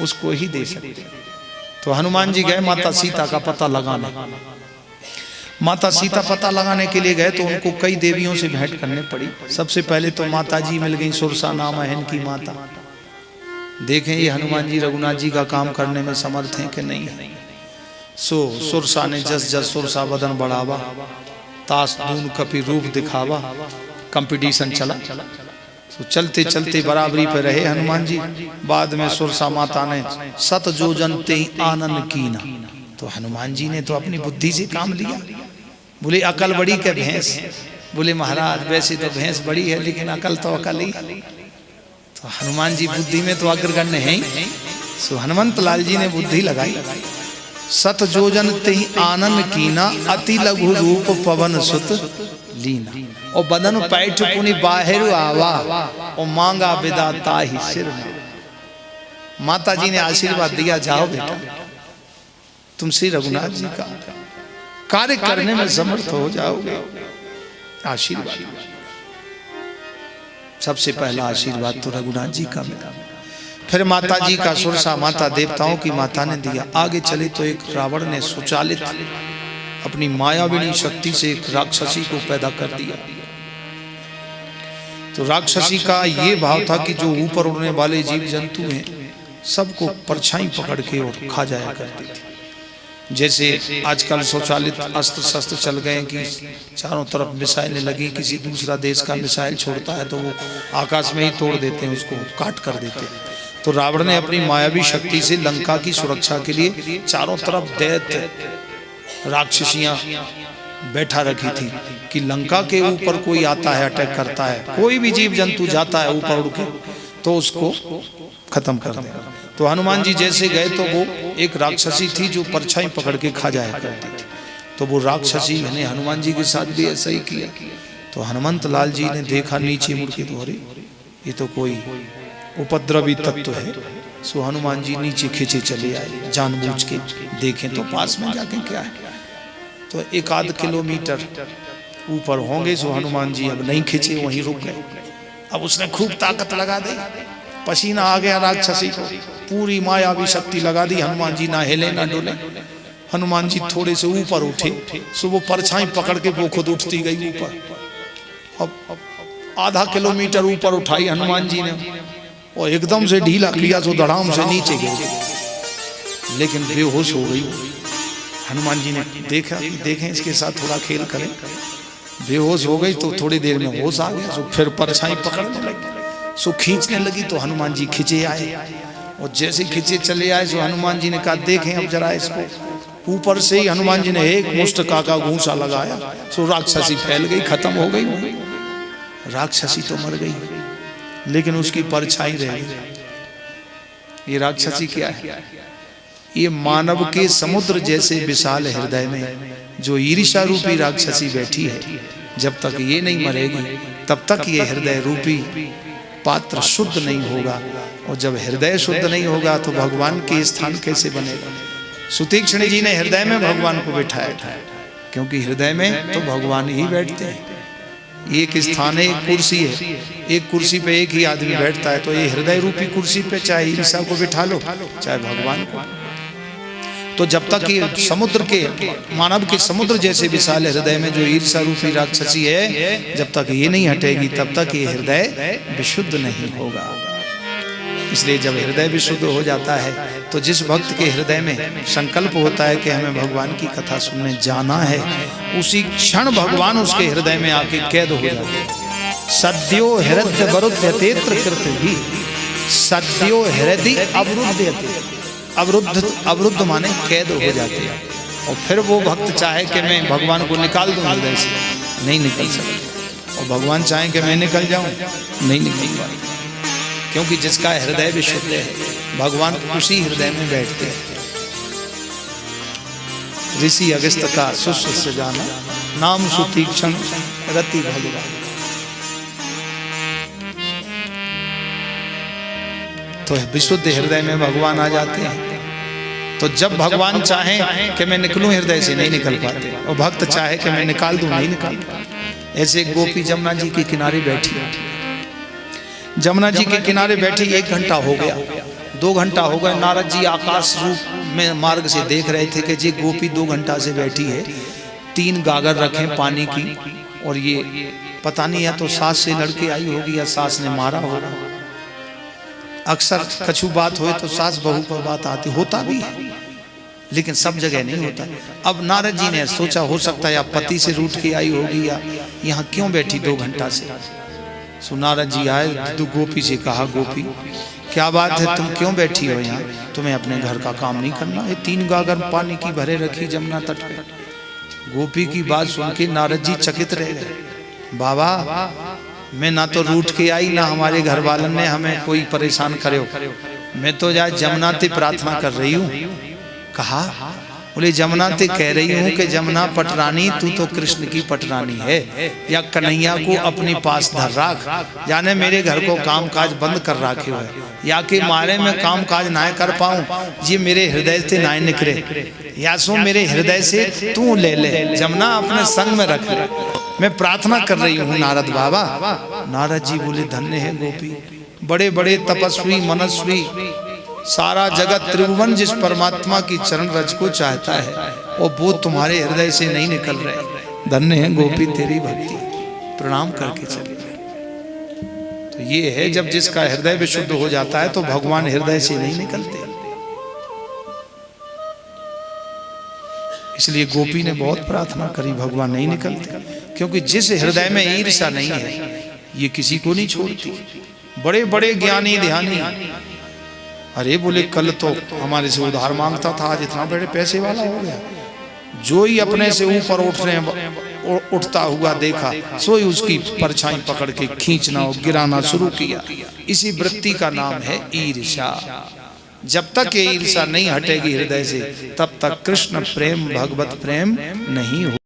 उसको ही दे सकते। तो हनुमान जी गए माता सीता का पता लगाने। माता सीता पता लगाने के लिए गए तो उनको कई देवियों से भेंट करने पड़ी। सबसे पहले तो माता जी मिल गई, सुरसा नाम है इनकी माता। देखें ये हनुमान जी रघुनाथ जी का काम करने में समर्थ हैं कि नहीं है। सो सुरसा ने जस जस सुरसा बदन बढ़ावा, तास दून कपि रूप दिखावा, कंपटीशन चला। तो चलते चलते बराबरी पे रहे हनुमान जी। बाद में सुरसा माता ने सत जो जनते आनंद कीना। तो हनुमान जी ने तो अपनी बुद्धि से काम लिया। बोले अकल बड़ी क्या भैंस। बोले महाराज वैसे तो भैंस बड़ी है लेकिन अकल तो अकल ही। तो हनुमान जी बुद्धि में तो अग्रगण्य है ही। सो हनुमंत लाल जी ने बुद्धि लगाई। सत जोजन ते आनंद कीना, अति लघु रूप पवन सुत लीना। और बदन पैठ पुनि बाहर आवा, और मांगा विदाता ही सिर में। माता जी ने आशीर्वाद दिया, जाओ बेटा तुम श्री रघुनाथ जी का कार्य करने में समर्थ हो जाओगे। आशीर्वाद, सबसे पहला आशीर्वाद तो रघुनाथ जी का मिला। फिर माता जी का सुरसा माता देवताओं की माता ने दिया। आगे चले तो एक रावण ने सुचालित अपनी मायाविनी शक्ति से एक राक्षसी को पैदा कर दिया। तो राक्षसी का ये भाव था कि जो ऊपर उड़ने वाले जीव जंतु हैं सबको परछाई पकड़ के और खा जाया करती थी। जैसे आजकल स्वचालित अस्त्र शस्त्र चल गए कि चारों तरफ मिसाइलें लगी, किसी दूसरा देश का मिसाइल छोड़ता है तो वो आकाश में ही तोड़ देते हैं, उसको काट कर देते हैं। तो रावण ने अपनी मायावी शक्ति से लंका की सुरक्षा के लिए चारों तरफ दैत्य राक्षसियां बैठा रखी थी कि लंका के ऊपर कोई आता है, अटैक करता है, कोई भी जीव जंतु जाता है ऊपर उड़ के तो उसको खत्म कर देगा। तो हनुमान जी जैसे गए तो वो एक राक्षसी थी जो परछाई पकड़ के खा जाया करती थी। तो वो राक्षसी ने हनुमान जी के साथ भी ऐसा ही किया। तो हनुमंत लाल जी ने देखा नीचे मुड़ के, तो अरे ये तो कोई उपद्रवी तत्व है। सो हनुमान जी नीचे खींचे चले आए, जानबूझ के देखें तो पास में जाके क्या है। तो एक आध किलोमीटर ऊपर होंगे। सो हनुमान जी अब नहीं खींचे, वहीं रुक गए। अब उसने खूब ताकत लगा दी, पसीना आ गया राक्षसी को, पूरी मायावी शक्ति लगा दी। हनुमान जी ना हिले ना डोले। हनुमान जी थोड़े से ऊपर उठे, सो वो परछाई पकड़ के वो खुद उठती गई ऊपर। अब आधा किलोमीटर ऊपर उठाई हनुमान जी ने और एकदम से ढीला किया तो धड़ाम से नीचे गिर, लेकिन बेहोश हो गई। हनुमान जी ने देखा कि देखें इसके साथ थोड़ा खेल करें। बेहोश हो गई तो थोड़ी देर में होश आ गया। सो फिर परछाई पकड़ने लगी, सो खींचने लगी। तो हनुमान जी खींचे आए और जैसे खींचे चले आए सो हनुमान जी ने कहा देखें अब जरा इसको। ऊपर से ही हनुमान जी ने एक मुष्टका का घूंसा लगाया। सो राक्षसी फैल गई, खत्म हो गई। राक्षसी तो मर गई लेकिन उसकी परछाई रह गई। ये राक्षसी क्या है? ये मानव के समुद्र जैसे विशाल हृदय में जो ईर्ष्या रूपी राक्षसी बैठी है, जब तक ये नहीं मरेगी तब तक ये हृदय रूपी पात्र शुद्ध नहीं होगा। और जब हृदय शुद्ध नहीं होगा तो भगवान के स्थान कैसे बनेगा? सुतीक्ष्ण जी ने हृदय में भगवान को बिठाया था, क्योंकि हृदय में तो भगवान ही बैठते हैं। एक स्थान है, एक कुर्सी है, एक कुर्सी पे एक ही आदमी बैठता है। तो ये हृदय रूपी कुर्सी पे चाहे ईर्ष्या को बिठा लो चाहे भगवान को। तो जब तक ये समुद्र के मानव के समुद्र जैसे विशाल हृदय में जो ईर्ष्या रूपी राक्षसी है, जब तक ये नहीं हटेगी तब तक ये हृदय विशुद्ध नहीं होगा। इसलिए जब हृदय विशुद्ध हो जाता है तो जिस भक्त के हृदय में संकल्प होता है कि हमें भगवान की कथा सुनने जाना है, उसी क्षण भगवान उसके हृदय में आके कैद हो जाते हैं। सद्यो हृदय वरुध्यते कृत भी, सद्यो हृदय अवरुध्यते। अवरुद्ध माने कैद हो जाते हैं। और फिर वो भक्त चाहे कि मैं भगवान को निकाल दूं हृदय से, नहीं निकल सकता। और भगवान चाहे कि मैं निकल जाऊं, नहीं निकल पाता। क्योंकि जिसका हृदय विशुद्ध है भगवान उसी हृदय में बैठते हैं। ऋषि अगस्त्य का सुश्रुत से जाना, नाम सुतीक्ष्ण रति भगवान। तो विशुद्ध हृदय में भगवान आ जाते हैं। तो जब भगवान चाहे कि मैं निकलूं हृदय से, नहीं निकल पाते। और भक्त चाहे कि मैं निकाल दूं, नहीं निकाल पाते। ऐसे गोपी जमुना जी के किनारे बैठी, जमुना जी के किनारे बैठी 1 घंटा हो गया। 2 घंटा हो गए, नारद जी आकाश रूप में मार्ग से देख रहे थे कि जी गोपी 2 घंटा से बैठी है, 3 गागर रखे पानी की, और ये पता नहीं या तो सास से लड़के आई होगी या सास ने मारा होगा। अक्सर कछु बात हुए तो सास बहू पर बात आती, होता भी है लेकिन सब जगह नहीं होता। अब नारद जी ने सोचा हो सकता है या पति से रूठ के आई होगी या यहाँ क्यों बैठी 2 घंटा से। सो नारद जी आए, गोपी से कहा, गोपी क्या बात है, तुम क्यों बैठी हो यहाँ, तुम्हें अपने घर का काम नहीं करना? ये 3 गागर पानी की भरे रखी जमुना तट पे। गोपी की बात सुन के नारद जी चकित रह गए। बाबा मैं ना तो रूठ के आई, ना हमारे घर वालन ने हमें कोई परेशान करे, मैं तो जा जमुना ते प्रार्थना कर रही हूँ। कहा, बोले जमुना ते कह रही हूँ कि जमुना पटरानी तू तो कृष्ण की पटरानी है, या कन्हैया को अपने पास धर राख, जाने मेरे घर को काम काज बंद कर रखे हुए, या कि मारे में काम काज ना कर पाऊं, ये मेरे हृदय से ना निकले, या सो मेरे हृदय से तू ले ले, जमुना अपने संग में रख ले, मैं प्रार्थना कर रही हूँ नारद बाबा। नारद जी बोले धन्य है गोपी, बड़े बड़े तपस्वी मनस्वी, सारा जगत त्रिभुवन जिस परमात्मा की चरण रज को चाहता है और वो तुम्हारे हृदय से नहीं निकल रहे। धन्य है गोपी तेरी भक्ति, प्रणाम करके चले गए। तो ये है जब जिसका हृदय विशुद्ध हो जाता है तो भगवान हृदय से नहीं निकलते। इसलिए गोपी ने बहुत प्रार्थना करी, भगवान नहीं निकलते, क्योंकि जिस हृदय में ईर्ष्या नहीं है ये किसी को नहीं छोड़ती। बड़े बड़े ज्ञानी ध्यानी, अरे बोले कल तो हमारे से उधार मांगता था, आज इतना बड़े पैसे वाला हो गया। जो ही अपने से ऊपर उठता हुआ देखा, सो ही उसकी परछाई पकड़ के खींचना और गिराना शुरू किया। इसी वृत्ति का नाम है ईर्ष्या। जब तक ये ईर्ष्या नहीं हटेगी हृदय से, तब तक कृष्ण प्रेम भगवत प्रेम नहीं हो।